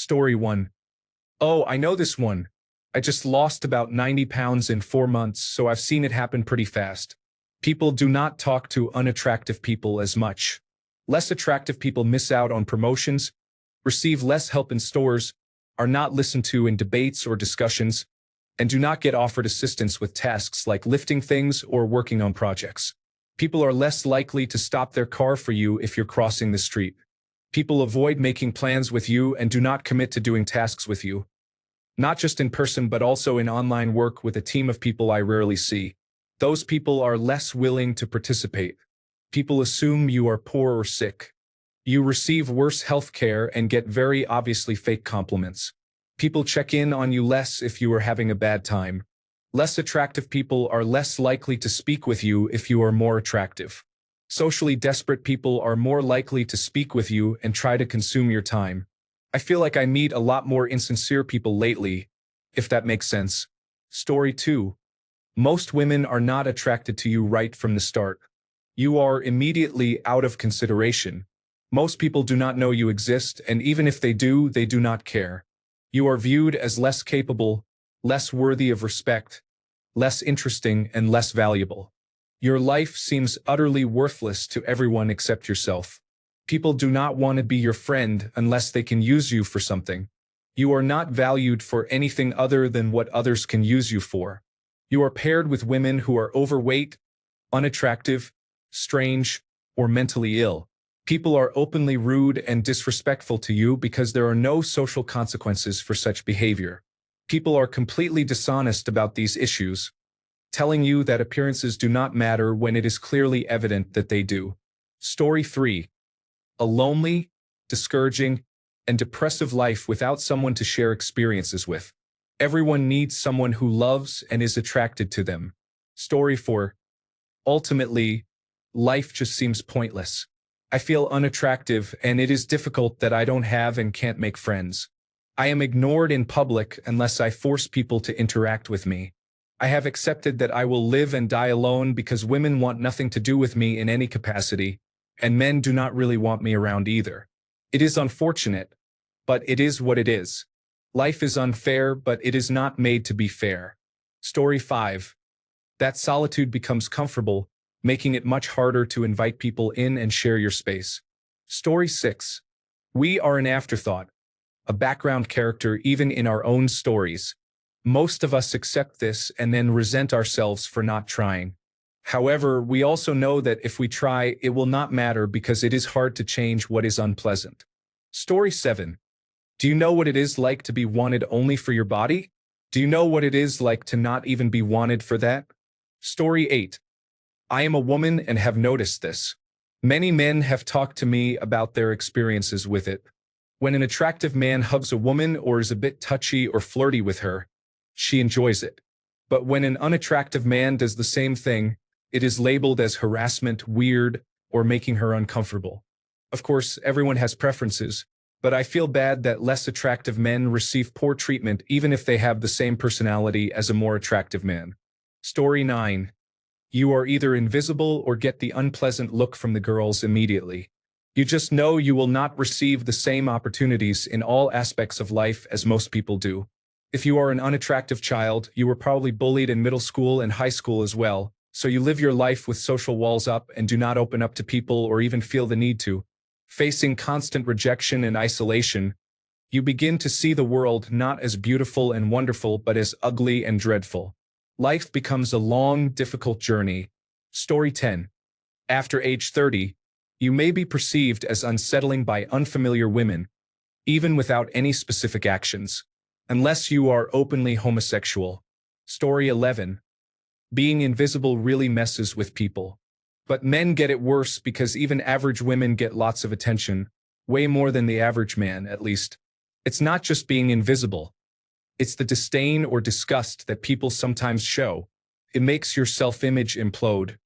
Story 1. Oh, I know this one. I just lost about 90 pounds in 4 months, so I've seen it happen pretty fast. People do not talk to unattractive people as much. Less attractive people miss out on promotions, receive less help in stores, are not listened to in debates or discussions, and do not get offered assistance with tasks like lifting things or working on projects. People are less likely to stop their car for you if you're crossing the street. People avoid making plans with you and do not commit to doing tasks with you. Not just in person but also in online work with a team of people I rarely see. Those people are less willing to participate. People assume you are poor or sick. You receive worse health care and get very obviously fake compliments. People check in on you less if you are having a bad time. Less attractive people are less likely to speak with you if you are more attractive. Socially desperate people are more likely to speak with you and try to consume your time. I feel like I meet a lot more insincere people lately, if that makes sense. Story 2. Most women are not attracted to you right from the start. You are immediately out of consideration. Most people do not know you exist, and even if they do not care. You are viewed as less capable, less worthy of respect, less interesting, and less valuable. Your life seems utterly worthless to everyone except yourself. People do not want to be your friend unless they can use you for something. You are not valued for anything other than what others can use you for. You are paired with women who are overweight, unattractive, strange, or mentally ill. People are openly rude and disrespectful to you because there are no social consequences for such behavior. People are completely dishonest about these issues, telling you that appearances do not matter when it is clearly evident that they do. Story 3. A lonely, discouraging, and depressive life without someone to share experiences with. Everyone needs someone who loves and is attracted to them. Story 4. Ultimately, life just seems pointless. I feel unattractive, and it is difficult that I don't have and can't make friends. I am ignored in public unless I force people to interact with me. I have accepted that I will live and die alone because women want nothing to do with me in any capacity, and men do not really want me around either. It is unfortunate, but it is what it is. Life is unfair, but it is not made to be fair. Story 5. That solitude becomes comfortable, making it much harder to invite people in and share your space. Story 6. We are an afterthought, a background character even in our own stories. Most of us accept this and then resent ourselves for not trying. However, we also know that if we try, it will not matter because it is hard to change what is unpleasant. Story 7. Do you know what it is like to be wanted only for your body? Do you know what it is like to not even be wanted for that? Story 8. I am a woman and have noticed this. Many men have talked to me about their experiences with it. When an attractive man hugs a woman or is a bit touchy or flirty with her, she enjoys it. But when an unattractive man does the same thing, it is labeled as harassment, weird, or making her uncomfortable. Of course, everyone has preferences, but I feel bad that less attractive men receive poor treatment even if they have the same personality as a more attractive man. Story 9. You are either invisible or get the unpleasant look from the girls immediately. You just know you will not receive the same opportunities in all aspects of life as most people do. If you are an unattractive child, you were probably bullied in middle school and high school as well, so you live your life with social walls up and do not open up to people or even feel the need to. Facing constant rejection and isolation, you begin to see the world not as beautiful and wonderful but as ugly and dreadful. Life becomes a long, difficult journey. Story 10. After age 30, you may be perceived as unsettling by unfamiliar women, even without any specific actions, unless you are openly homosexual. Story 11. Being invisible really messes with people. But men get it worse because even average women get lots of attention, way more than the average man, at least. It's not just being invisible. It's the disdain or disgust that people sometimes show. It makes your self-image implode.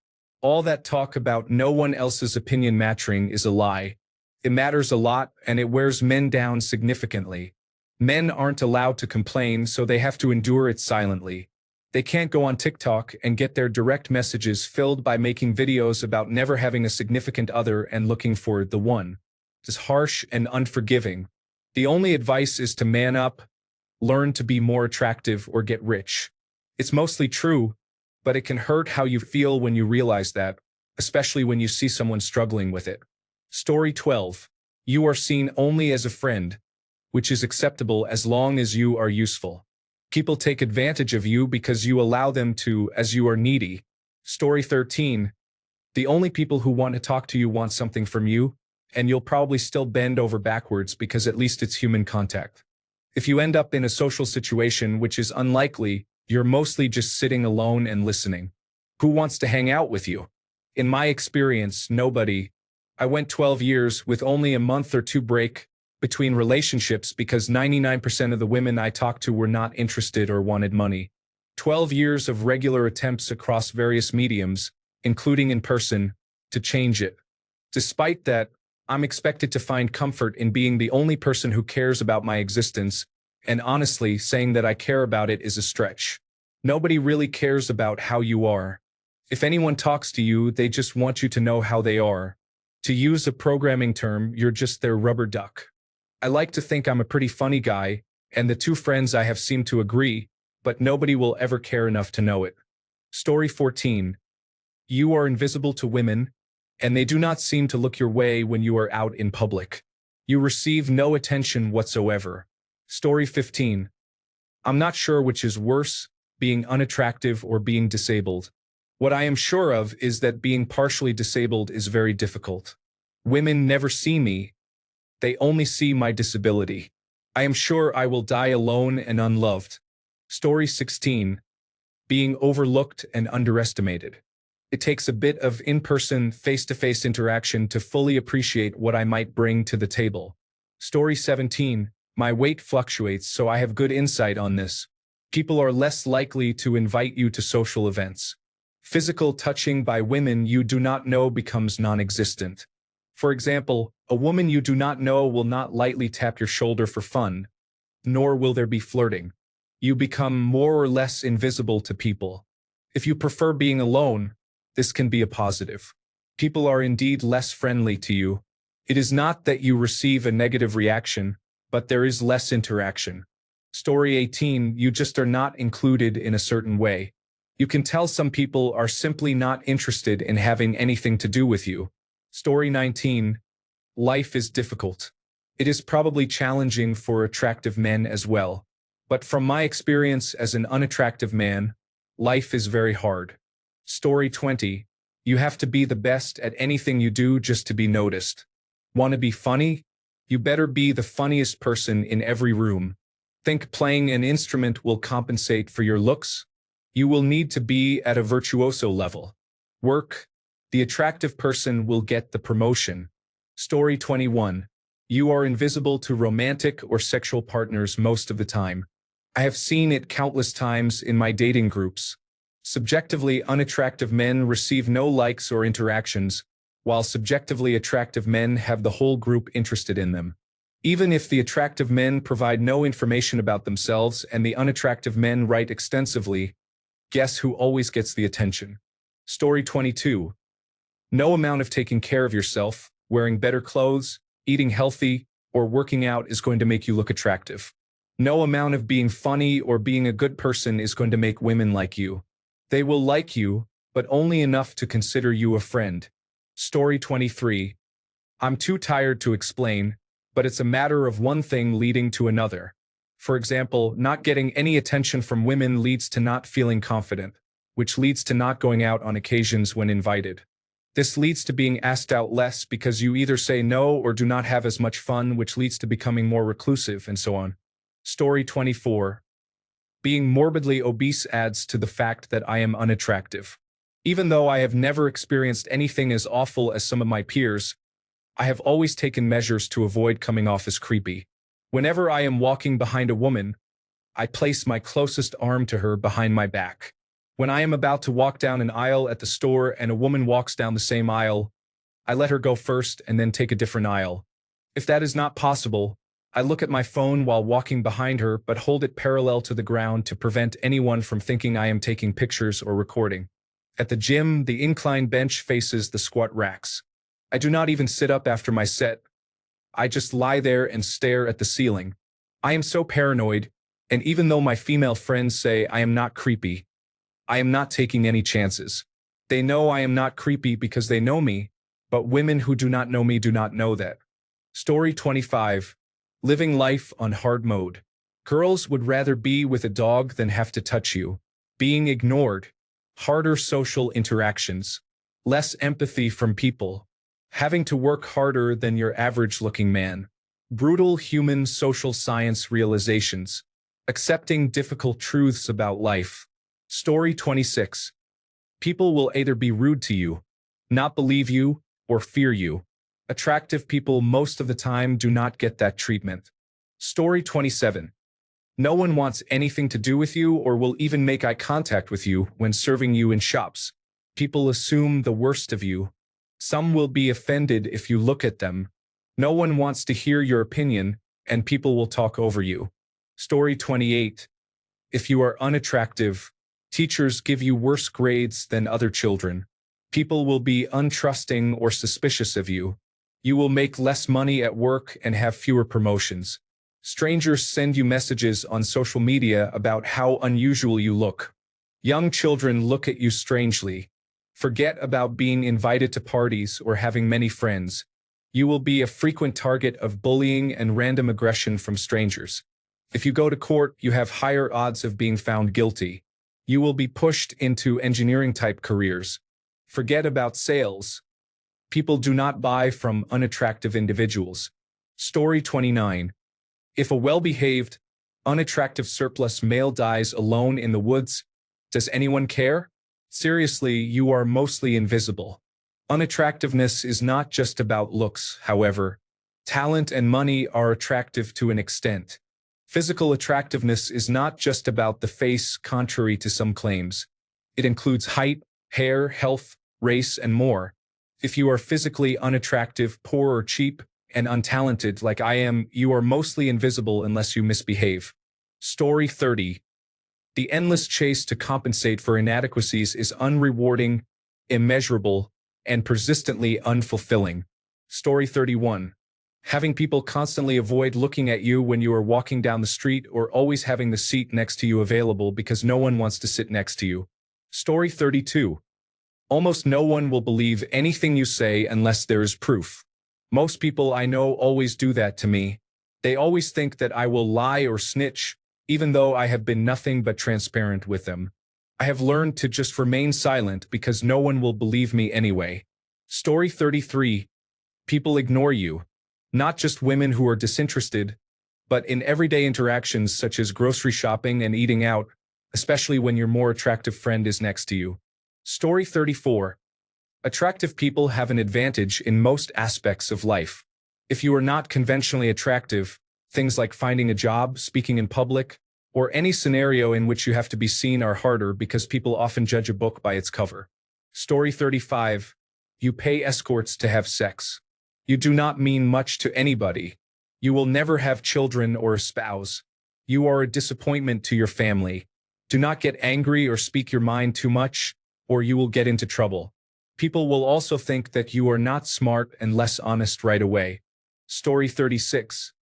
All that talk about no one else's opinion mattering is a lie. It matters a lot, and it wears men down significantly. Men aren't allowed to complain, so they have to endure it silently. They can't go on TikTok and get their direct messages filled by making videos about never having a significant other and looking for the one. It's harsh and unforgiving. The only advice is to man up, learn to be more attractive, or get rich. It's mostly true, but it can hurt how you feel when you realize that, especially when you see someone struggling with it. Story 12. You are seen only as a friend, which is acceptable as long as you are useful. People take advantage of you because you allow them to, as you are needy. Story 13. The only people who want to talk to you want something from you, and you'll probably still bend over backwards because at least it's human contact. If you end up in a social situation, which is unlikely, you're mostly just sitting alone and listening. Who wants to hang out with you? In my experience, nobody. I went 12 years with only a month or two break between relationships because 99% of the women I talked to were not interested or wanted money. 12 years of regular attempts across various mediums, including in person, to change it. Despite that, I'm expected to find comfort in being the only person who cares about my existence, and honestly, saying that I care about it is a stretch. Nobody really cares about how you are. If anyone talks to you, they just want you to know how they are. To use a programming term, you're just their rubber duck. I like to think I'm a pretty funny guy, and the two friends I have seem to agree, but nobody will ever care enough to know it. Story 14. You are invisible to women, and they do not seem to look your way when you are out in public. You receive no attention whatsoever. Story 15. I'm not sure which is worse, being unattractive or being disabled. What I am sure of is that being partially disabled is very difficult. Women never see me. They only see my disability. I am sure I will die alone and unloved. Story 16. Being overlooked and underestimated. It takes a bit of in-person, face-to-face interaction to fully appreciate what I might bring to the table. Story 17. My weight fluctuates, so I have good insight on this. People are less likely to invite you to social events. Physical touching by women you do not know becomes non-existent. For example, a woman you do not know will not lightly tap your shoulder for fun, nor will there be flirting. You become more or less invisible to people. If you prefer being alone, this can be a positive. People are indeed less friendly to you. It is not that you receive a negative reaction, but there is less interaction. Story 18. You just are not included in a certain way. You can tell some people are simply not interested in having anything to do with you. Story 19. Life is difficult. It is probably challenging for attractive men as well. But from my experience as an unattractive man, life is very hard. Story 20. You have to be the best at anything you do just to be noticed. Want to be funny? You better be the funniest person in every room. Think playing an instrument will compensate for your looks? You will need to be at a virtuoso level. Work. The attractive person will get the promotion. Story 21. You are invisible to romantic or sexual partners most of the time. I have seen it countless times in my dating groups. Subjectively unattractive men receive no likes or interactions, while subjectively attractive men have the whole group interested in them. Even if the attractive men provide no information about themselves and the unattractive men write extensively, guess who always gets the attention? Story 22. No amount of taking care of yourself, wearing better clothes, eating healthy, or working out is going to make you look attractive. No amount of being funny or being a good person is going to make women like you. They will like you, but only enough to consider you a friend. Story 23. I'm too tired to explain, but it's a matter of one thing leading to another. For example, not getting any attention from women leads to not feeling confident, which leads to not going out on occasions when invited. This leads to being asked out less because you either say no or do not have as much fun, which leads to becoming more reclusive, and so on. Story 24. Being morbidly obese adds to the fact that I am unattractive. Even though I have never experienced anything as awful as some of my peers, I have always taken measures to avoid coming off as creepy. Whenever I am walking behind a woman, I place my closest arm to her behind my back. When I am about to walk down an aisle at the store and a woman walks down the same aisle, I let her go first and then take a different aisle. If that is not possible, I look at my phone while walking behind her but hold it parallel to the ground to prevent anyone from thinking I am taking pictures or recording. At the gym, the incline bench faces the squat racks. I do not even sit up after my set. I just lie there and stare at the ceiling. I am so paranoid, and even though my female friends say I am not creepy, I am not taking any chances. They know I am not creepy because they know me, but women who do not know me do not know that. Story 25. Living life on hard mode. Girls would rather be with a dog than have to touch you. Being ignored. Harder social interactions. Less empathy from people. Having to work harder than your average-looking man. Brutal human social science realizations. Accepting difficult truths about life. Story 26. People will either be rude to you, not believe you, or fear you. Attractive people most of the time do not get that treatment. Story 27. No one wants anything to do with you or will even make eye contact with you when serving you in shops. People assume the worst of you. Some will be offended if you look at them. No one wants to hear your opinion, and people will talk over you. Story 28. If you are unattractive, teachers give you worse grades than other children. People will be untrusting or suspicious of you. You will make less money at work and have fewer promotions. Strangers send you messages on social media about how unusual you look. Young children look at you strangely. Forget about being invited to parties or having many friends. You will be a frequent target of bullying and random aggression from strangers. If you go to court, you have higher odds of being found guilty. You will be pushed into engineering-type careers. Forget about sales. People do not buy from unattractive individuals. Story 29. If a well-behaved, unattractive surplus male dies alone in the woods, does anyone care? Seriously, you are mostly invisible. Unattractiveness is not just about looks, however. Talent and money are attractive to an extent. Physical attractiveness is not just about the face, contrary to some claims. It includes height, hair, health, race, and more. If you are physically unattractive, poor or cheap, and untalented like I am, you are mostly invisible unless you misbehave. Story 30. The endless chase to compensate for inadequacies is unrewarding, immeasurable, and persistently unfulfilling. Story 31. Having people constantly avoid looking at you when you are walking down the street or always having the seat next to you available because no one wants to sit next to you. Story 32. Almost no one will believe anything you say unless there is proof. Most people I know always do that to me. They always think that I will lie or snitch, even though I have been nothing but transparent with them. I have learned to just remain silent because no one will believe me anyway. Story 33. People ignore you. Not just women who are disinterested, but in everyday interactions such as grocery shopping and eating out, especially when your more attractive friend is next to you. Story 34. Attractive people have an advantage in most aspects of life. If you are not conventionally attractive, things like finding a job, speaking in public, or any scenario in which you have to be seen are harder because people often judge a book by its cover. Story 35. You pay escorts to have sex. You do not mean much to anybody. You will never have children or a spouse. You are a disappointment to your family. Do not get angry or speak your mind too much, or you will get into trouble. People will also think that you are not smart and less honest right away. Story 36.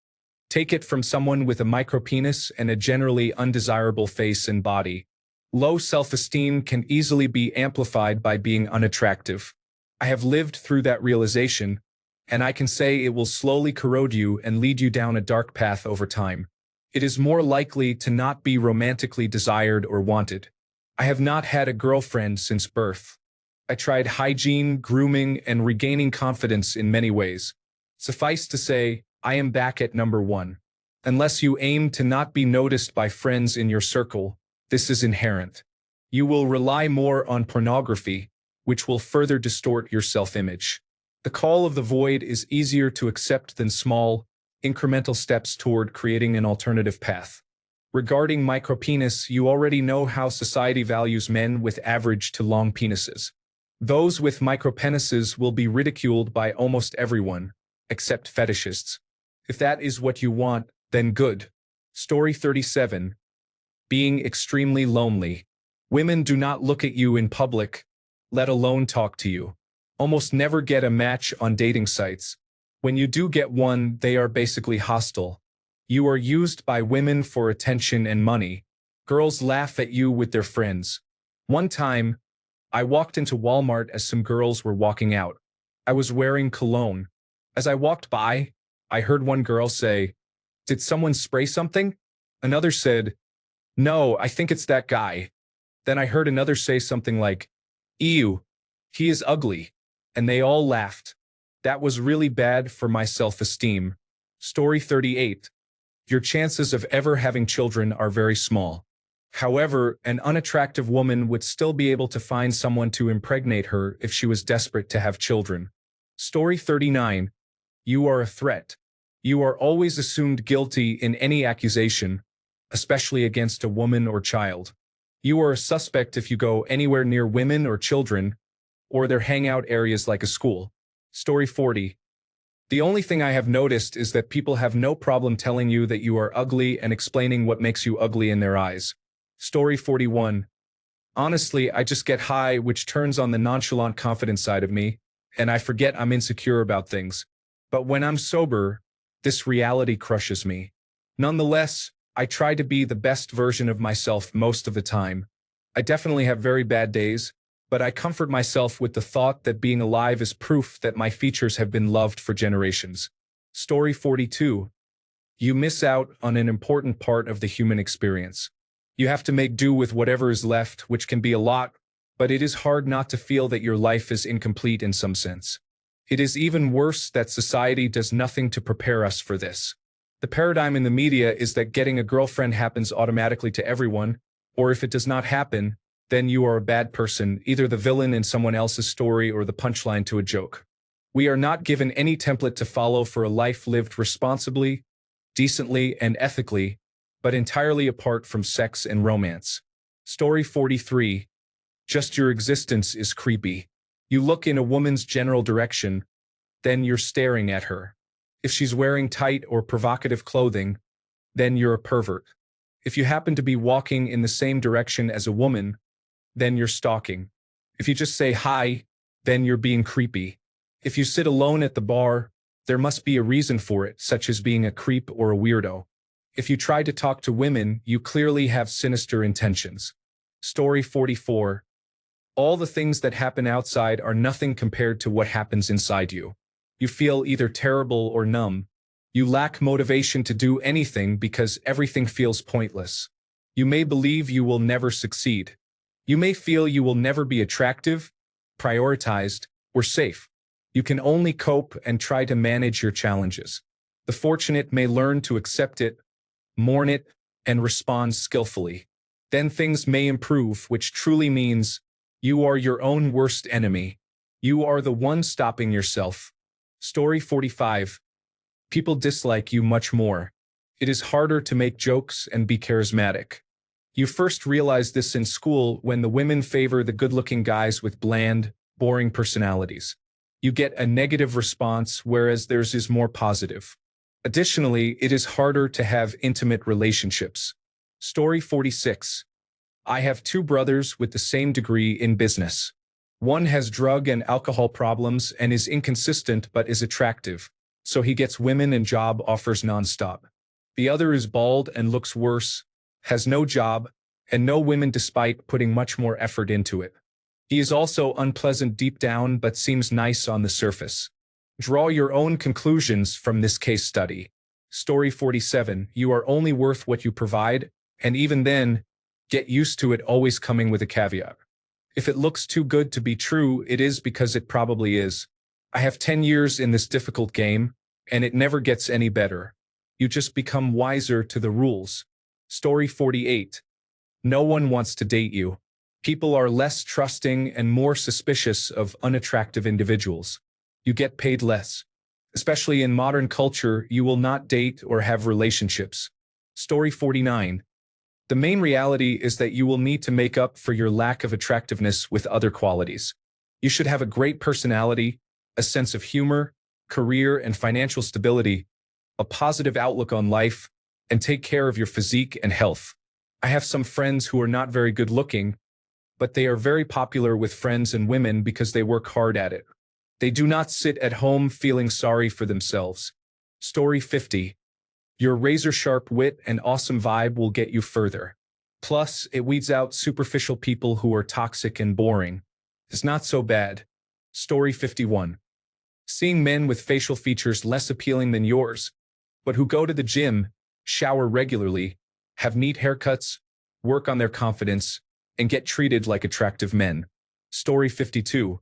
Take it from someone with a micropenis and a generally undesirable face and body. Low self-esteem can easily be amplified by being unattractive. I have lived through that realization, and I can say it will slowly corrode you and lead you down a dark path over time. It is more likely to not be romantically desired or wanted. I have not had a girlfriend since birth. I tried hygiene, grooming, and regaining confidence in many ways. Suffice to say, I am back at number 1. Unless you aim to not be noticed by friends in your circle, this is inherent. You will rely more on pornography, which will further distort your self-image. The call of the void is easier to accept than small, incremental steps toward creating an alternative path. Regarding micropenis, you already know how society values men with average to long penises. Those with micropenises will be ridiculed by almost everyone, except fetishists. If that is what you want, then good. Story 37. Being extremely lonely. Women do not look at you in public, let alone talk to you. Almost never get a match on dating sites. When you do get one, they are basically hostile. You are used by women for attention and money. Girls laugh at you with their friends. One time, I walked into Walmart as some girls were walking out. I was wearing cologne. As I walked by, I heard one girl say, "Did someone spray something?" Another said, "No, I think it's that guy." Then I heard another say something like, "Ew, he is ugly." And they all laughed. That was really bad for my self-esteem. Story 38. Your chances of ever having children are very small. However, an unattractive woman would still be able to find someone to impregnate her if she was desperate to have children. Story 39. You are a threat. You are always assumed guilty in any accusation, especially against a woman or child. You are a suspect if you go anywhere near women or children, or their hangout areas like a school. Story 40. The only thing I have noticed is that people have no problem telling you that you are ugly and explaining what makes you ugly in their eyes. Story 41. Honestly, I just get high, which turns on the nonchalant confident side of me, and I forget I'm insecure about things. But when I'm sober, this reality crushes me. Nonetheless, I try to be the best version of myself most of the time. I definitely have very bad days, but I comfort myself with the thought that being alive is proof that my features have been loved for generations. Story 42. You miss out on an important part of the human experience. You have to make do with whatever is left, which can be a lot, but it is hard not to feel that your life is incomplete in some sense. It is even worse that society does nothing to prepare us for this. The paradigm in the media is that getting a girlfriend happens automatically to everyone, or if it does not happen, then you are a bad person, either the villain in someone else's story or the punchline to a joke. We are not given any template to follow for a life lived responsibly, decently, and ethically, but entirely apart from sex and romance. Story 43. Just your existence is creepy. You look in a woman's general direction, then you're staring at her. If she's wearing tight or provocative clothing, then you're a pervert. If you happen to be walking in the same direction as a woman, then you're stalking. If you just say hi, then you're being creepy. If you sit alone at the bar, there must be a reason for it, such as being a creep or a weirdo. If you try to talk to women, you clearly have sinister intentions. Story 44. All the things that happen outside are nothing compared to what happens inside you. You feel either terrible or numb. You lack motivation to do anything because everything feels pointless. You may believe you will never succeed. You may feel you will never be attractive, prioritized, or safe. You can only cope and try to manage your challenges. The fortunate may learn to accept it, mourn it, and respond skillfully. Then things may improve, which truly means you are your own worst enemy. You are the one stopping yourself. Story 45. People dislike you much more. It is harder to make jokes and be charismatic. You first realize this in school when the women favor the good-looking guys with bland, boring personalities. You get a negative response, whereas theirs is more positive. Additionally, it is harder to have intimate relationships. Story 46. I have two brothers with the same degree in business. One has drug and alcohol problems and is inconsistent but is attractive, so he gets women and job offers nonstop. The other is bald and looks worse, has no job, and no women despite putting much more effort into it. He is also unpleasant deep down but seems nice on the surface. Draw your own conclusions from this case study. Story 47. You are only worth what you provide, and even then, get used to it always coming with a caveat. If it looks too good to be true, it is because it probably is. I have 10 years in this difficult game, and it never gets any better. You just become wiser to the rules. Story 48. No one wants to date you. People are less trusting and more suspicious of unattractive individuals. You get paid less. Especially in modern culture, you will not date or have relationships. Story 49. The main reality is that you will need to make up for your lack of attractiveness with other qualities. You should have a great personality, a sense of humor, career and financial stability, a positive outlook on life, and take care of your physique and health. I have some friends who are not very good looking, but they are very popular with friends and women because they work hard at it. They do not sit at home feeling sorry for themselves. Story 50. Your razor-sharp wit and awesome vibe will get you further. Plus, it weeds out superficial people who are toxic and boring. It's not so bad. Story 51. Seeing men with facial features less appealing than yours, but who go to the gym, shower regularly, have neat haircuts, work on their confidence, and get treated like attractive men. Story 52.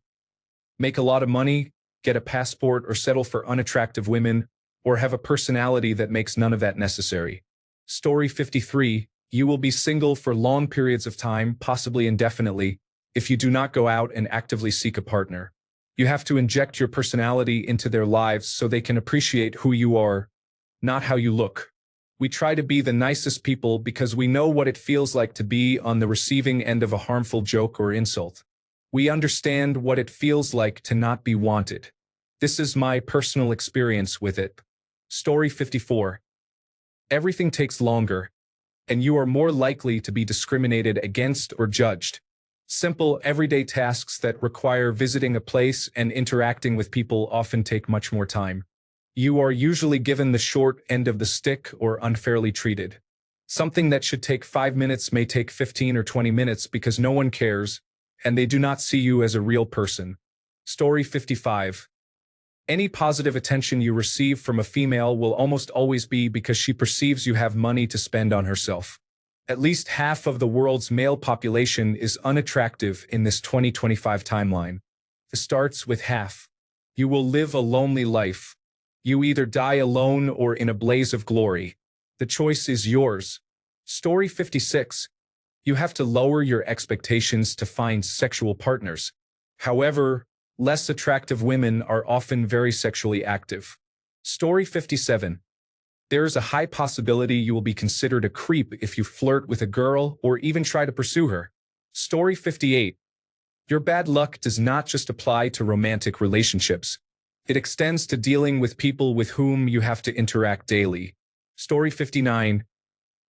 Make a lot of money, get a passport, or settle for unattractive women, or have a personality that makes none of that necessary. Story 53. You will be single for long periods of time, possibly indefinitely, if you do not go out and actively seek a partner. You have to inject your personality into their lives so they can appreciate who you are, not how you look. We try to be the nicest people because we know what it feels like to be on the receiving end of a harmful joke or insult. We understand what it feels like to not be wanted. This is my personal experience with it. Story 54. Everything takes longer, and you are more likely to be discriminated against or judged. Simple, everyday tasks that require visiting a place and interacting with people often take much more time. You are usually given the short end of the stick or unfairly treated. Something that should take 5 minutes may take 15 or 20 minutes because no one cares, and they do not see you as a real person. Story 55. Any positive attention you receive from a female will almost always be because she perceives you have money to spend on herself. At least half of the world's male population is unattractive in this 2025 timeline. It starts with half. You will live a lonely life. You either die alone or in a blaze of glory. The choice is yours. Story 56. You have to lower your expectations to find sexual partners. However, less attractive women are often very sexually active. Story 57. There is a high possibility you will be considered a creep if you flirt with a girl or even try to pursue her. Story 58. Your bad luck does not just apply to romantic relationships. It extends to dealing with people with whom you have to interact daily. Story 59.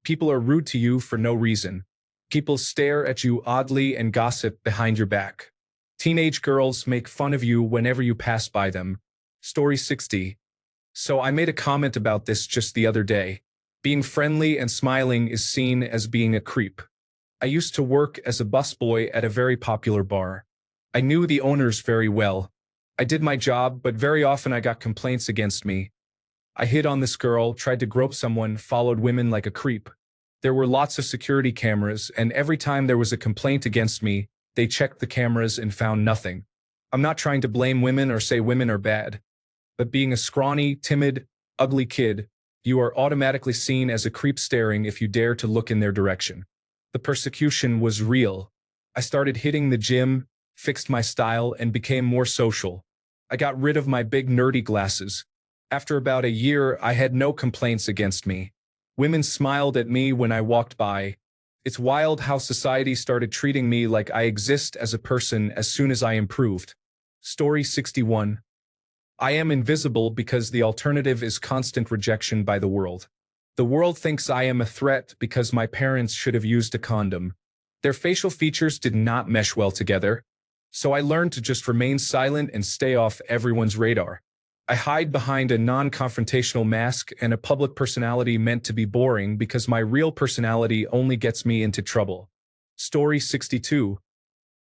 People are rude to you for no reason. People stare at you oddly and gossip behind your back. Teenage girls make fun of you whenever you pass by them. Story 60. So I made a comment about this just the other day. Being friendly and smiling is seen as being a creep. I used to work as a busboy at a very popular bar. I knew the owners very well. I did my job, but very often I got complaints against me. I hit on this girl, tried to grope someone, followed women like a creep. There were lots of security cameras, and every time there was a complaint against me, they checked the cameras and found nothing. I'm not trying to blame women or say women are bad. But being a scrawny, timid, ugly kid, you are automatically seen as a creep staring if you dare to look in their direction. The persecution was real. I started hitting the gym, fixed my style, and became more social. I got rid of my big nerdy glasses. After about a year, I had no complaints against me. Women smiled at me when I walked by. It's wild how society started treating me like I exist as a person as soon as I improved. Story 61. I am invisible because the alternative is constant rejection by the world. The world thinks I am a threat because my parents should have used a condom. Their facial features did not mesh well together, so I learned to just remain silent and stay off everyone's radar. I hide behind a non-confrontational mask and a public personality meant to be boring because my real personality only gets me into trouble. Story 62.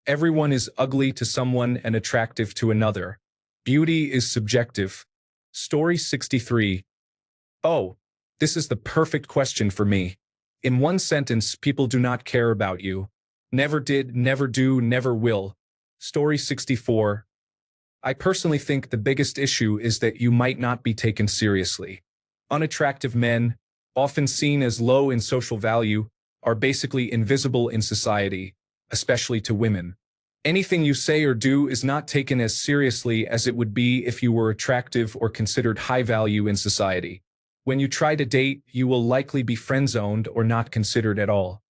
Everyone is ugly to someone and attractive to another. Beauty is subjective. Story 63. Oh, this is the perfect question for me. In one sentence, people do not care about you. Never did, never do, never will. Story 64. I personally think the biggest issue is that you might not be taken seriously. Unattractive men, often seen as low in social value, are basically invisible in society, especially to women. Anything you say or do is not taken as seriously as it would be if you were attractive or considered high value in society. When you try to date, you will likely be friend-zoned or not considered at all.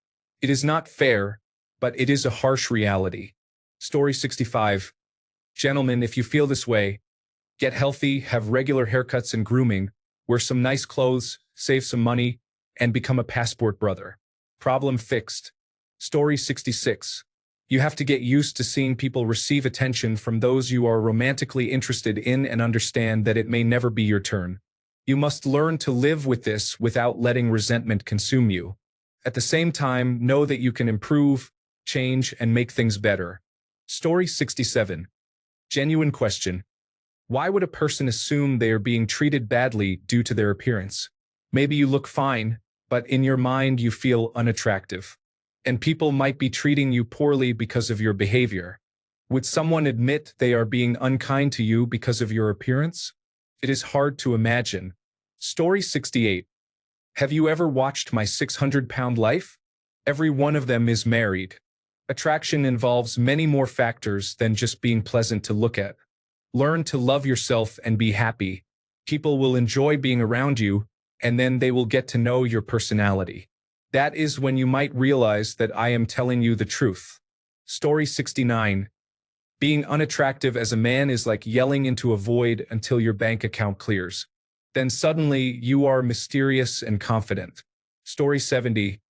It is not fair, but it is a harsh reality. Story 65. Gentlemen, if you feel this way, get healthy, have regular haircuts and grooming, wear some nice clothes, save some money, and become a passport brother. Problem fixed. Story 66. You have to get used to seeing people receive attention from those you are romantically interested in and understand that it may never be your turn. You must learn to live with this without letting resentment consume you. At the same time, know that you can improve, change, and make things better. Story 67. Genuine question. Why would a person assume they are being treated badly due to their appearance? Maybe you look fine, but in your mind you feel unattractive. And people might be treating you poorly because of your behavior. Would someone admit they are being unkind to you because of your appearance? It is hard to imagine. Story 68. Have you ever watched My 600-Pound Life? Every one of them is married. Attraction involves many more factors than just being pleasant to look at. Learn to love yourself and be happy. People will enjoy being around you, and then they will get to know your personality. That is when you might realize that I am telling you the truth. Story 69. Being unattractive as a man is like yelling into a void until your bank account clears. Then suddenly you are mysterious and confident. Story 70.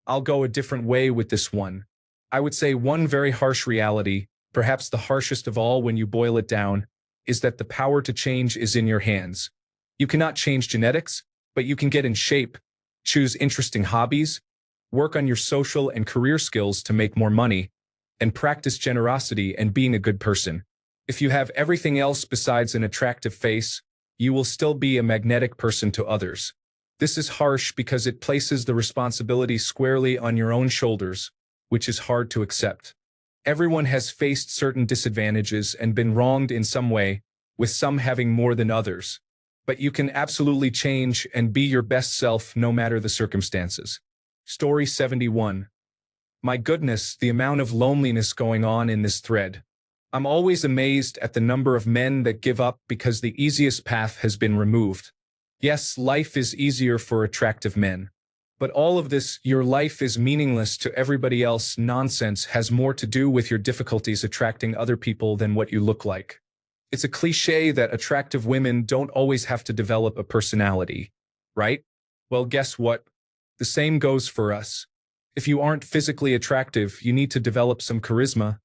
I'll go a different way with this one. I would say one very harsh reality, perhaps the harshest of all when you boil it down, is that the power to change is in your hands. You cannot change genetics, but you can get in shape, choose interesting hobbies, work on your social and career skills to make more money, and practice generosity and being a good person. If you have everything else besides an attractive face, you will still be a magnetic person to others. This is harsh because it places the responsibility squarely on your own shoulders, which is hard to accept. Everyone has faced certain disadvantages and been wronged in some way, with some having more than others. But you can absolutely change and be your best self no matter the circumstances. Story 71. My goodness, the amount of loneliness going on in this thread. I'm always amazed at the number of men that give up because the easiest path has been removed. Yes, life is easier for attractive men. But all of this, your life is meaningless to everybody else nonsense has more to do with your difficulties attracting other people than what you look like. It's a cliché that attractive women don't always have to develop a personality, right? Well, guess what? The same goes for us. If you aren't physically attractive, you need to develop some charisma,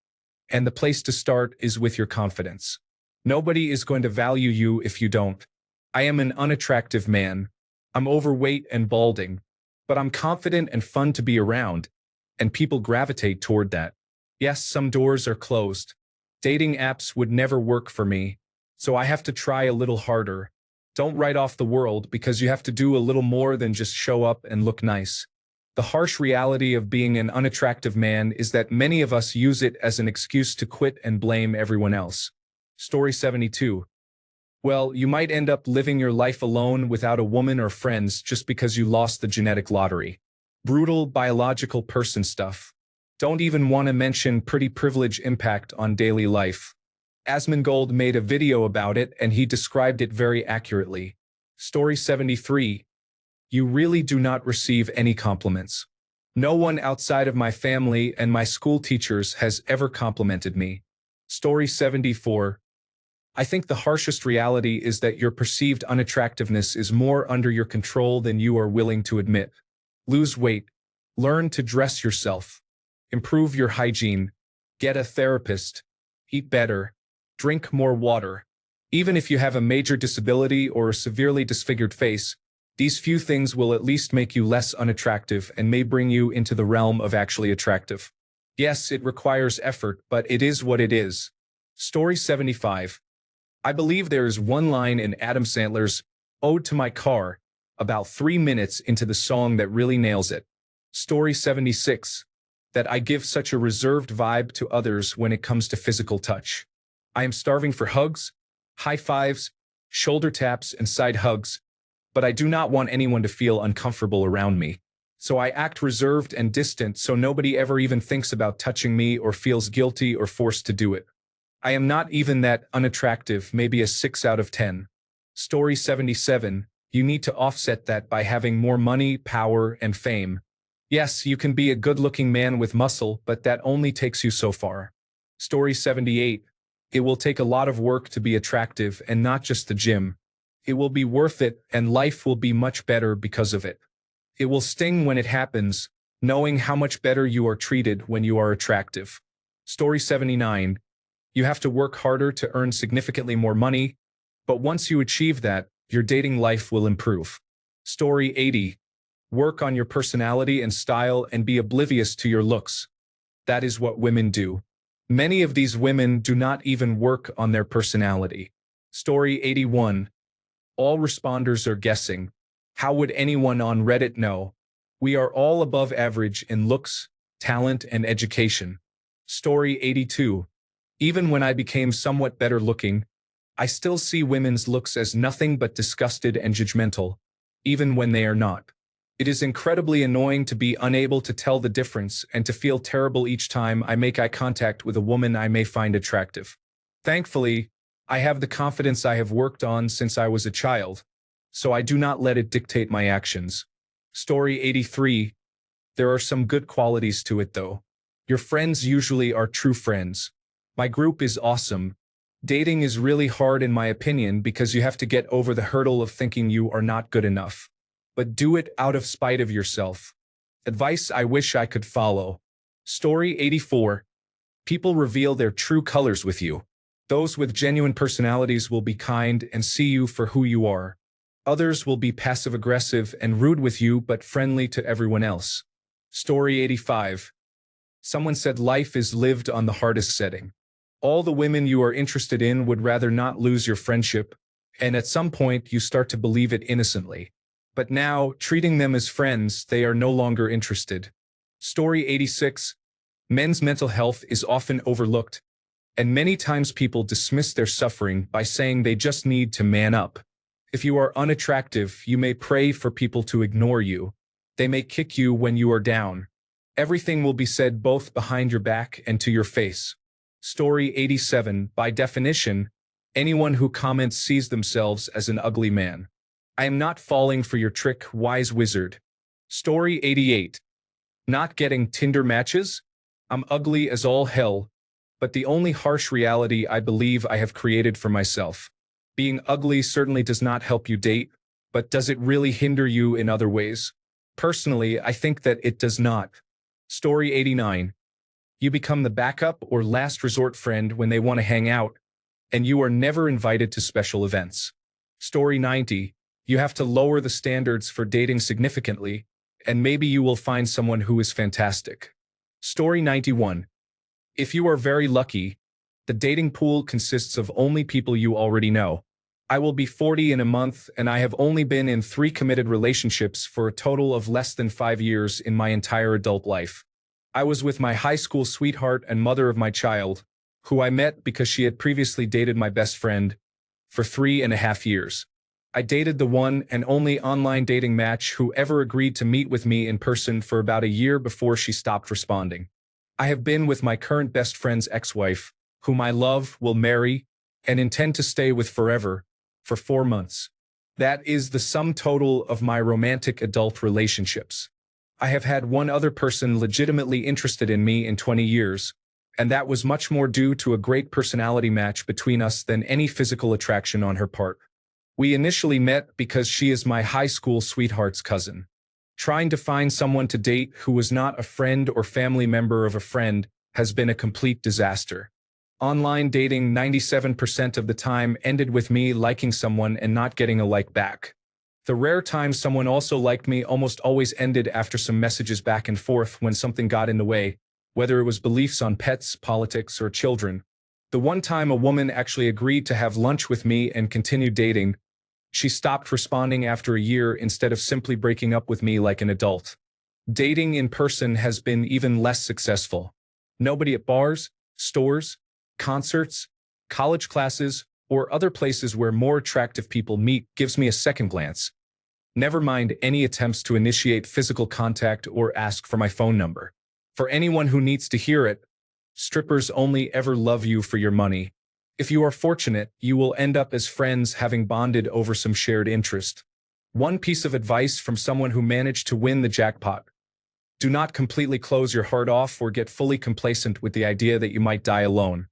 and the place to start is with your confidence. Nobody is going to value you if you don't. I am an unattractive man. I'm overweight and balding, but I'm confident and fun to be around, and people gravitate toward that. Yes, some doors are closed. Dating apps would never work for me, so I have to try a little harder. Don't write off the world because you have to do a little more than just show up and look nice. The harsh reality of being an unattractive man is that many of us use it as an excuse to quit and blame everyone else. Story 72. Well, you might end up living your life alone without a woman or friends just because you lost the genetic lottery. Brutal biological person stuff. Don't even want to mention pretty privilege impact on daily life. Asmongold made a video about it and he described it very accurately. Story 73. You really do not receive any compliments. No one outside of my family and my school teachers has ever complimented me. Story 74. I think the harshest reality is that your perceived unattractiveness is more under your control than you are willing to admit. Lose weight. Learn to dress yourself. Improve your hygiene. Get a therapist. Eat better. Drink more water. Even if you have a major disability or a severely disfigured face, these few things will at least make you less unattractive and may bring you into the realm of actually attractive. Yes, it requires effort, but it is what it is. Story 75. I believe there is one line in Adam Sandler's Ode to My Car, about 3 minutes into the song that really nails it. Story 76. That I give such a reserved vibe to others when it comes to physical touch. I am starving for hugs, high fives, shoulder taps, and side hugs, but I do not want anyone to feel uncomfortable around me. So I act reserved and distant so nobody ever even thinks about touching me or feels guilty or forced to do it. I am not even that unattractive, maybe a 6 out of 10. Story 77. You need to offset that by having more money, power, and fame. Yes, you can be a good-looking man with muscle, but that only takes you so far. Story 78. It will take a lot of work to be attractive and not just the gym. It will be worth it and life will be much better because of it. It will sting when it happens, knowing how much better you are treated when you are attractive. Story 79. You have to work harder to earn significantly more money, but once you achieve that, your dating life will improve. Story 80. Work on your personality and style and be oblivious to your looks. That is what women do. Many of these women do not even work on their personality. Story 81. All responders are guessing. How would anyone on Reddit know? We are all above average in looks, talent, and education. Story 82. Even when I became somewhat better looking, I still see women's looks as nothing but disgusted and judgmental, even when they are not. It is incredibly annoying to be unable to tell the difference and to feel terrible each time I make eye contact with a woman I may find attractive. Thankfully, I have the confidence I have worked on since I was a child, so I do not let it dictate my actions. Story 83. There are some good qualities to it though. Your friends usually are true friends. My group is awesome. Dating is really hard in my opinion because you have to get over the hurdle of thinking you are not good enough. But do it out of spite of yourself. Advice I wish I could follow. Story 84. People reveal their true colors with you. Those with genuine personalities will be kind and see you for who you are. Others will be passive-aggressive and rude with you but friendly to everyone else. Story 85. Someone said life is lived on the hardest setting. All the women you are interested in would rather not lose your friendship, and at some point you start to believe it innocently. But now, treating them as friends, they are no longer interested. Story 86. Men's mental health is often overlooked, and many times people dismiss their suffering by saying they just need to man up. If you are unattractive, you may pray for people to ignore you. They may kick you when you are down. Everything will be said both behind your back and to your face. Story 87. By definition, anyone who comments sees themselves as an ugly man. I am not falling for your trick, wise wizard. Story 88. Not getting Tinder matches? I'm ugly as all hell, but the only harsh reality I believe I have created for myself. Being ugly certainly does not help you date, but does it really hinder you in other ways? Personally, I think that it does not. Story 89. You become the backup or last resort friend when they want to hang out, and you are never invited to special events. Story 90. You have to lower the standards for dating significantly, and maybe you will find someone who is fantastic. Story 91. If you are very lucky, the dating pool consists of only people you already know. I will be 40 in a month, and I have only been in 3 committed relationships for a total of less than 5 years in my entire adult life. I was with my high school sweetheart and mother of my child, who I met because she had previously dated my best friend, for 3.5 years. I dated the one and only online dating match who ever agreed to meet with me in person for about a year before she stopped responding. I have been with my current best friend's ex-wife, whom I love, will marry, and intend to stay with forever, for 4 months. That is the sum total of my romantic adult relationships. I have had one other person legitimately interested in me in 20 years, and that was much more due to a great personality match between us than any physical attraction on her part. We initially met because she is my high school sweetheart's cousin. Trying to find someone to date who was not a friend or family member of a friend has been a complete disaster. Online dating 97% of the time ended with me liking someone and not getting a like back. The rare times someone also liked me almost always ended after some messages back and forth when something got in the way, whether it was beliefs on pets, politics, or children. The one time a woman actually agreed to have lunch with me and continued dating, she stopped responding after a year instead of simply breaking up with me like an adult. Dating in person has been even less successful. Nobody at bars, stores, concerts, college classes, or other places where more attractive people meet gives me a second glance. Never mind any attempts to initiate physical contact or ask for my phone number. For anyone who needs to hear it, strippers only ever love you for your money. If you are fortunate, you will end up as friends having bonded over some shared interest. One piece of advice from someone who managed to win the jackpot. Do not completely close your heart off or get fully complacent with the idea that you might die alone.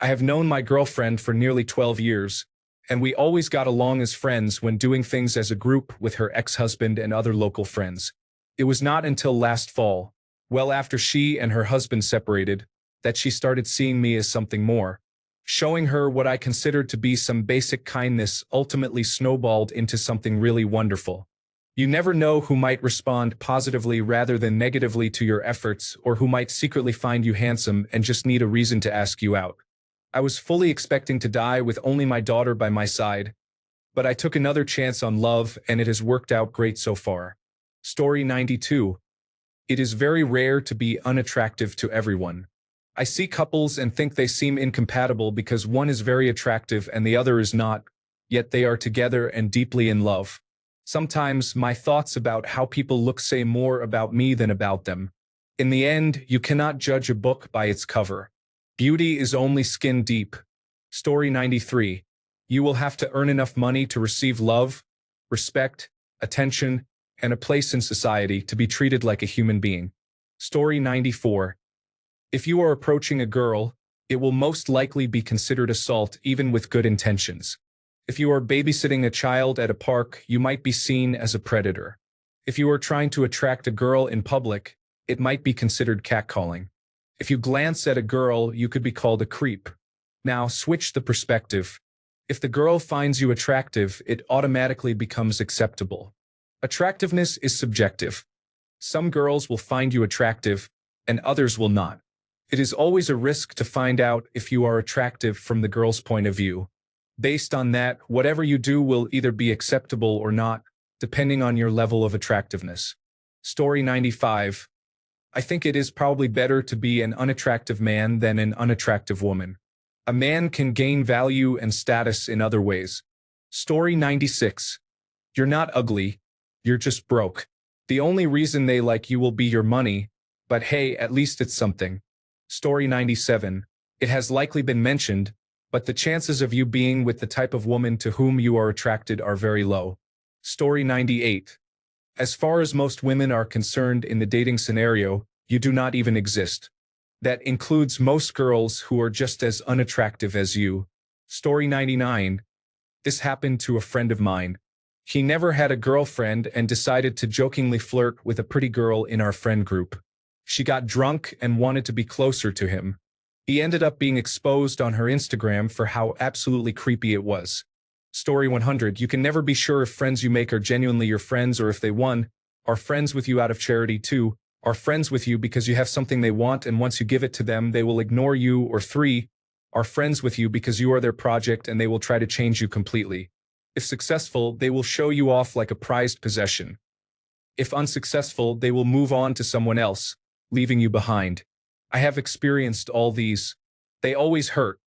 I have known my girlfriend for nearly 12 years, and we always got along as friends when doing things as a group with her ex-husband and other local friends. It was not until last fall, well after she and her husband separated, that she started seeing me as something more. Showing her what I considered to be some basic kindness ultimately snowballed into something really wonderful. You never know who might respond positively rather than negatively to your efforts, or who might secretly find you handsome and just need a reason to ask you out. I was fully expecting to die with only my daughter by my side, but I took another chance on love and it has worked out great so far. Story 92. It is very rare to be unattractive to everyone. I see couples and think they seem incompatible because one is very attractive and the other is not, yet they are together and deeply in love. Sometimes my thoughts about how people look say more about me than about them. In the end, you cannot judge a book by its cover. Beauty is only skin deep. Story 93. You will have to earn enough money to receive love, respect, attention, and a place in society to be treated like a human being. Story 94. If you are approaching a girl, it will most likely be considered assault even with good intentions. If you are babysitting a child at a park, you might be seen as a predator. If you are trying to attract a girl in public, it might be considered catcalling. If you glance at a girl, you could be called a creep. Now, switch the perspective. If the girl finds you attractive, it automatically becomes acceptable. Attractiveness is subjective. Some girls will find you attractive, and others will not. It is always a risk to find out if you are attractive from the girl's point of view. Based on that, whatever you do will either be acceptable or not, depending on your level of attractiveness. Story 95. I think it is probably better to be an unattractive man than an unattractive woman. A man can gain value and status in other ways. Story 96. You're not ugly, you're just broke. The only reason they like you will be your money, but hey, at least it's something. Story 97. It has likely been mentioned, but the chances of you being with the type of woman to whom you are attracted are very low. Story 98. As far as most women are concerned in the dating scenario, you do not even exist. That includes most girls who are just as unattractive as you. Story 99. This happened to a friend of mine. He never had a girlfriend and decided to jokingly flirt with a pretty girl in our friend group. She got drunk and wanted to be closer to him. He ended up being exposed on her Instagram for how absolutely creepy it was. Story 100. You can never be sure if friends you make are genuinely your friends or if they, 1, are friends with you out of charity, 2, are friends with you because you have something they want and once you give it to them they will ignore you, or 3, are friends with you because you are their project and they will try to change you completely. If successful, they will show you off like a prized possession. If unsuccessful, they will move on to someone else, leaving you behind. I have experienced all these. They always hurt,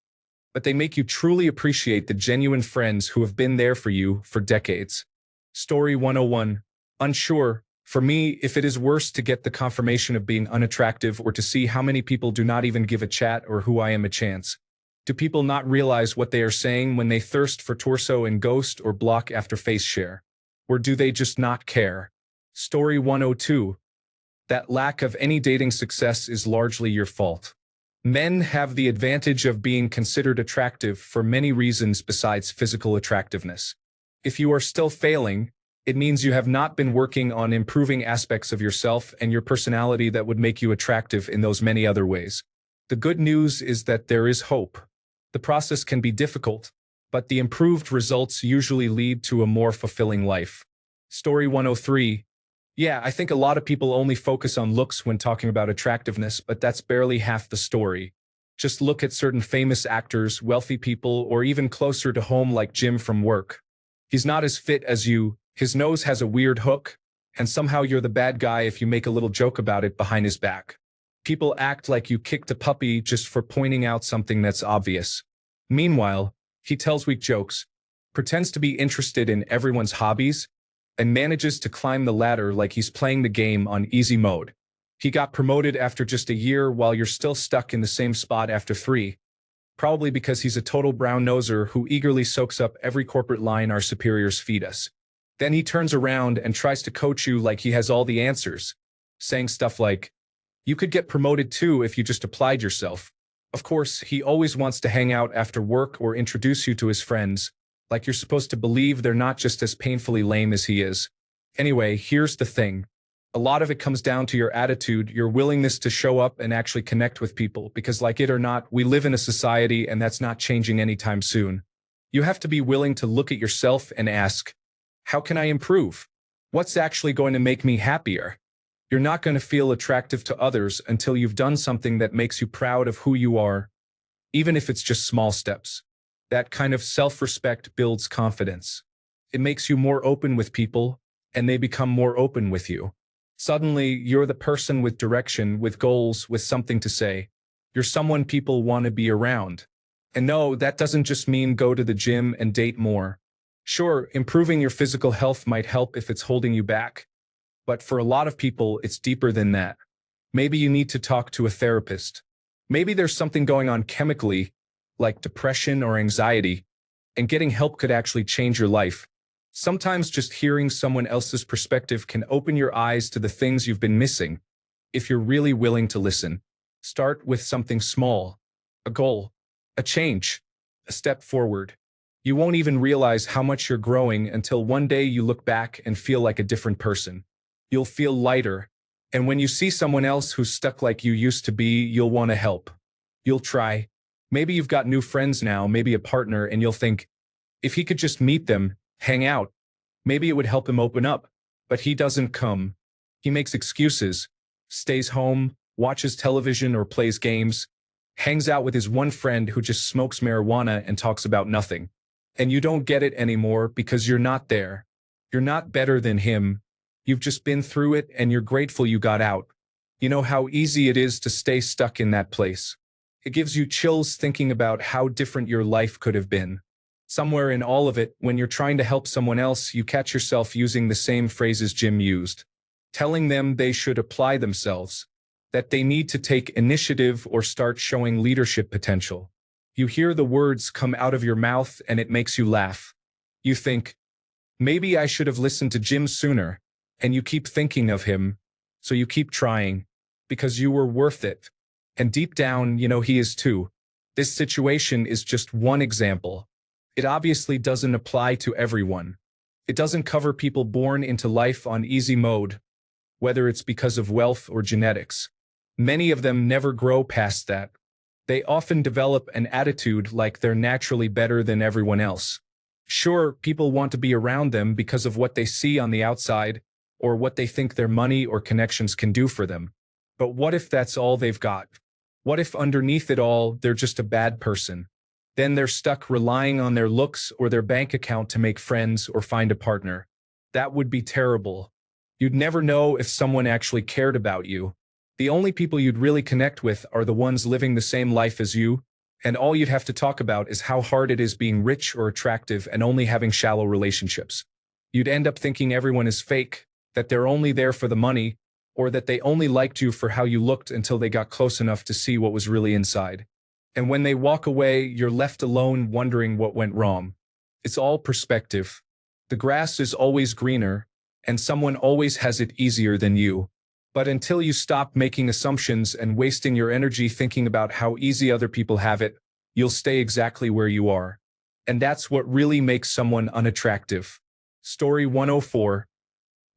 but they make you truly appreciate the genuine friends who have been there for you for decades. Story 101. Unsure. For me, if it is worse to get the confirmation of being unattractive or to see how many people do not even give a chat or who I am a chance. Do people not realize what they are saying when they thirst for torso and ghost or block after face share? Or do they just not care? Story 102. That lack of any dating success is largely your fault. Men have the advantage of being considered attractive for many reasons besides physical attractiveness. If you are still failing, it means you have not been working on improving aspects of yourself and your personality that would make you attractive in those many other ways. The good news is that there is hope. The process can be difficult, but the improved results usually lead to a more fulfilling life. Story 103. Yeah, I think a lot of people only focus on looks when talking about attractiveness, but that's barely half the story. Just look at certain famous actors, wealthy people, or even closer to home like Jim from work. He's not as fit as you, his nose has a weird hook, and somehow you're the bad guy if you make a little joke about it behind his back. People act like you kicked a puppy just for pointing out something that's obvious. Meanwhile, he tells weak jokes, pretends to be interested in everyone's hobbies, and manages to climb the ladder like he's playing the game on easy mode. He got promoted after just a year while you're still stuck in the same spot after 3. Probably because he's a total brown-noser who eagerly soaks up every corporate line our superiors feed us. Then he turns around and tries to coach you like he has all the answers, saying stuff like, "You could get promoted too if you just applied yourself." Of course, he always wants to hang out after work or introduce you to his friends, like you're supposed to believe they're not just as painfully lame as he is. Anyway, here's the thing. A lot of it comes down to your attitude, your willingness to show up and actually connect with people, because like it or not, we live in a society and that's not changing anytime soon. You have to be willing to look at yourself and ask, how can I improve? What's actually going to make me happier? You're not going to feel attractive to others until you've done something that makes you proud of who you are, even if it's just small steps. That kind of self-respect builds confidence. It makes you more open with people, and they become more open with you. Suddenly, you're the person with direction, with goals, with something to say. You're someone people want to be around. And no, that doesn't just mean go to the gym and date more. Sure, improving your physical health might help if it's holding you back. But for a lot of people, it's deeper than that. Maybe you need to talk to a therapist. Maybe there's something going on chemically, like depression or anxiety, and getting help could actually change your life. Sometimes just hearing someone else's perspective can open your eyes to the things you've been missing. If you're really willing to listen, start with something small, a goal, a change, a step forward. You won't even realize how much you're growing until one day you look back and feel like a different person. You'll feel lighter, and when you see someone else who's stuck like you used to be, you'll want to help. You'll try. Maybe you've got new friends now, maybe a partner, and you'll think, if he could just meet them, hang out, maybe it would help him open up. But he doesn't come. He makes excuses, stays home, watches television or plays games, hangs out with his one friend who just smokes marijuana and talks about nothing. And you don't get it anymore because you're not there. You're not better than him. You've just been through it and you're grateful you got out. You know how easy it is to stay stuck in that place. It gives you chills thinking about how different your life could have been. Somewhere in all of it, when you're trying to help someone else, you catch yourself using the same phrases Jim used. Telling them they should apply themselves, that they need to take initiative or start showing leadership potential. You hear the words come out of your mouth and it makes you laugh. You think, maybe I should have listened to Jim sooner, and you keep thinking of him, so you keep trying, because you were worth it. And deep down, you know he is too. This situation is just one example. It obviously doesn't apply to everyone. It doesn't cover people born into life on easy mode, whether it's because of wealth or genetics. Many of them never grow past that. They often develop an attitude like they're naturally better than everyone else. Sure, people want to be around them because of what they see on the outside, or what they think their money or connections can do for them. But what if that's all they've got? What if underneath it all, they're just a bad person? Then they're stuck relying on their looks or their bank account to make friends or find a partner. That would be terrible. You'd never know if someone actually cared about you. The only people you'd really connect with are the ones living the same life as you, and all you'd have to talk about is how hard it is being rich or attractive and only having shallow relationships. You'd end up thinking everyone is fake, that they're only there for the money, or that they only liked you for how you looked until they got close enough to see what was really inside. And when they walk away, you're left alone wondering what went wrong. It's all perspective. The grass is always greener, and someone always has it easier than you. But until you stop making assumptions and wasting your energy thinking about how easy other people have it, you'll stay exactly where you are. And that's what really makes someone unattractive. Story 104.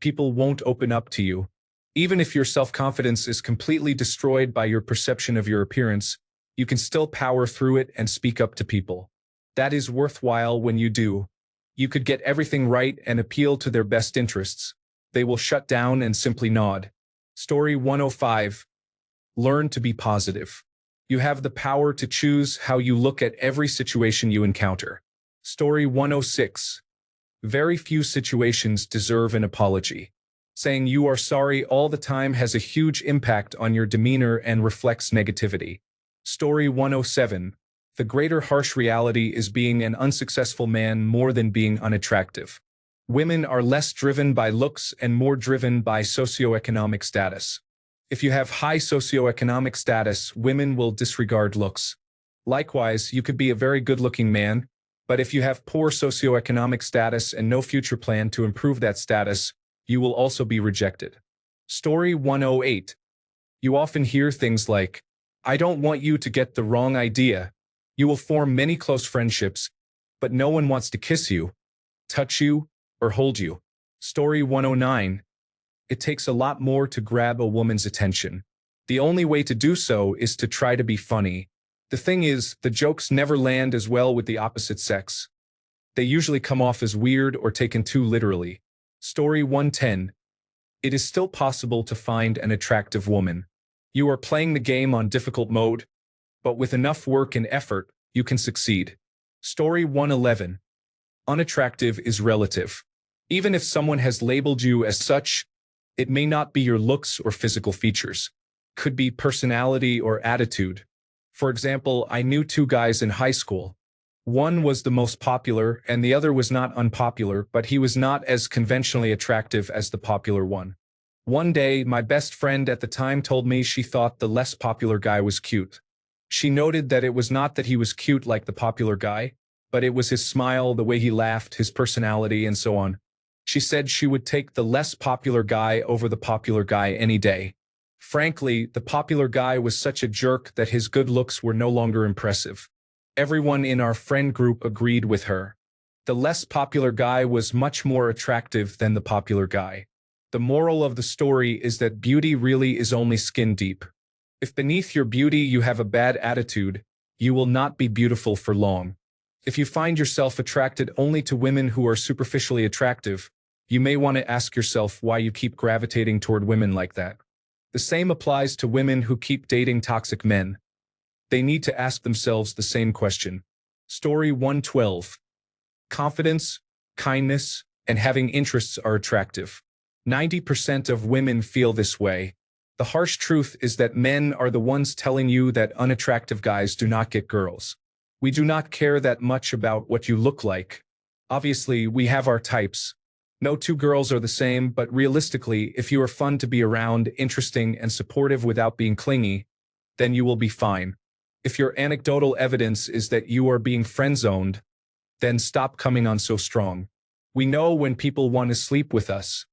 People won't open up to you. Even if your self-confidence is completely destroyed by your perception of your appearance, you can still power through it and speak up to people. That is worthwhile when you do. You could get everything right and appeal to their best interests. They will shut down and simply nod. Story 105. Learn to be positive. You have the power to choose how you look at every situation you encounter. Story 106. Very few situations deserve an apology. Saying you are sorry all the time has a huge impact on your demeanor and reflects negativity. Story 107. The greater harsh reality is being an unsuccessful man more than being unattractive. Women are less driven by looks and more driven by socioeconomic status. If you have high socioeconomic status, women will disregard looks. Likewise, you could be a very good-looking man, but if you have poor socioeconomic status and no future plan to improve that status, you will also be rejected. Story 108. You often hear things like, I don't want you to get the wrong idea. You will form many close friendships, but no one wants to kiss you, touch you, or hold you. Story 109. It takes a lot more to grab a woman's attention. The only way to do so is to try to be funny. The thing is, the jokes never land as well with the opposite sex. They usually come off as weird or taken too literally. Story 110. It is still possible to find an attractive woman. You are playing the game on difficult mode, but with enough work and effort, you can succeed. Story 111. Unattractive is relative. Even if someone has labeled you as such, it may not be your looks or physical features. Could be personality or attitude. For example, I knew two guys in high school. One was the most popular and the other was not unpopular, but he was not as conventionally attractive as the popular one. One day, my best friend at the time told me she thought the less popular guy was cute. She noted that it was not that he was cute like the popular guy, but it was his smile, the way he laughed, his personality, and so on. She said she would take the less popular guy over the popular guy any day. Frankly, the popular guy was such a jerk that his good looks were no longer impressive. Everyone in our friend group agreed with her. The less popular guy was much more attractive than the popular guy. The moral of the story is that beauty really is only skin deep. If beneath your beauty you have a bad attitude, you will not be beautiful for long. If you find yourself attracted only to women who are superficially attractive, you may want to ask yourself why you keep gravitating toward women like that. The same applies to women who keep dating toxic men. They need to ask themselves the same question. Story 112. Confidence, kindness, and having interests are attractive. 90% of women feel this way. The harsh truth is that men are the ones telling you that unattractive guys do not get girls. We do not care that much about what you look like. Obviously, we have our types. No two girls are the same, but realistically, if you are fun to be around, interesting, and supportive without being clingy, then you will be fine. If your anecdotal evidence is that you are being friend-zoned, then stop coming on so strong. We know when people want to sleep with us.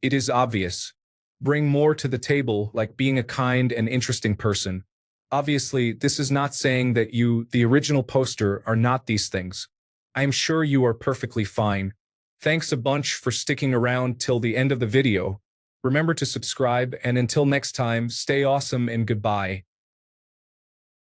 It is obvious. Bring more to the table, like being a kind and interesting person. Obviously, this is not saying that you, the original poster, are not these things. I am sure you are perfectly fine. Thanks a bunch for sticking around till the end of the video. Remember to subscribe, and until next time, stay awesome and goodbye.